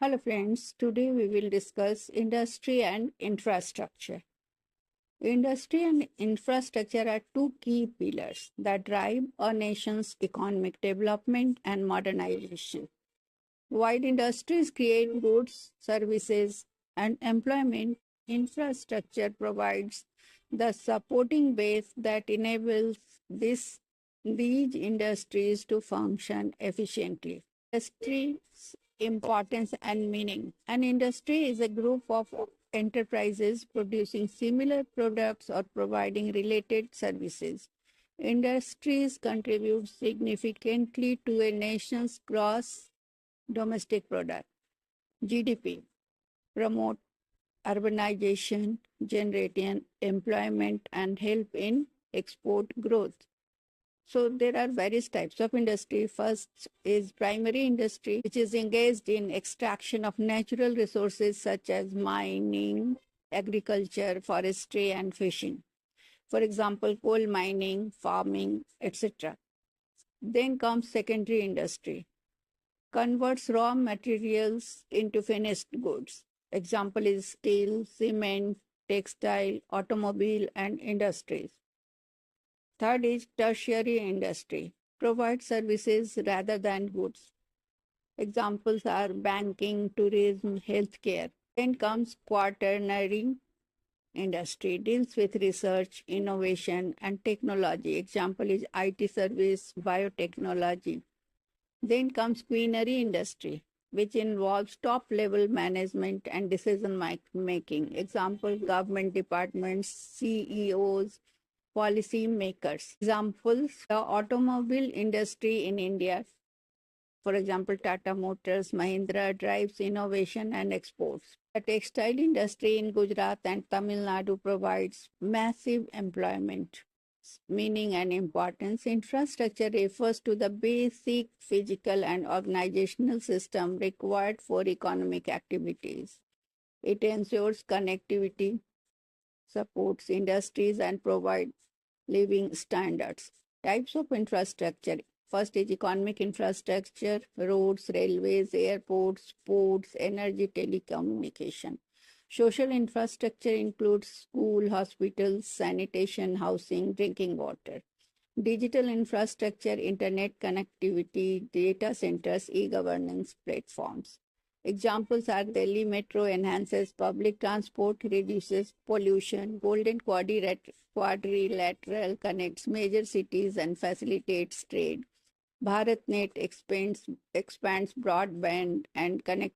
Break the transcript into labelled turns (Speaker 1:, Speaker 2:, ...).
Speaker 1: Hello friends, today we will discuss industry and infrastructure. Industry and infrastructure are two key pillars that drive a nation's economic development and modernization. While industries create goods, services, and employment, infrastructure provides the supporting base that enables these industries to function efficiently. Industry's importance and meaning. An industry is a group of enterprises producing similar products or providing related services. Industries contribute significantly to a nation's gross domestic product, GDP, promote urbanization, generate employment, and help in export growth. So there are various types of industry. First is primary industry, which is engaged in extraction of natural resources such as mining, agriculture, forestry, and fishing. For example, coal mining, farming, etc. Then comes secondary industry, converts raw materials into finished goods. Example is steel, cement, textile, automobile, and industries. Third is tertiary industry, provides services rather than goods. Examples are banking, tourism, healthcare. Then comes quaternary industry, deals with research, innovation, and technology. Example is IT service, biotechnology. Then comes quinary industry, which involves top-level management and decision making. Example, government departments, CEOs, policy makers. Examples, the automobile industry in India, for example, Tata Motors, Mahindra drives innovation and exports. The textile industry in Gujarat and Tamil Nadu provides massive employment. Meaning and importance. Infrastructure refers to the basic physical and organizational system required for economic activities. It ensures connectivity, supports industries, and provides living standards. Types of infrastructure. First is economic infrastructure, roads, railways, airports, ports, energy, telecommunication. Social infrastructure includes school, hospitals, sanitation, housing, drinking water. Digital infrastructure, internet connectivity, data centers, e-governance platforms. Examples are Delhi Metro enhances public transport, reduces pollution. Golden Quadrilateral connects major cities and facilitates trade. BharatNet expands broadband and connectivity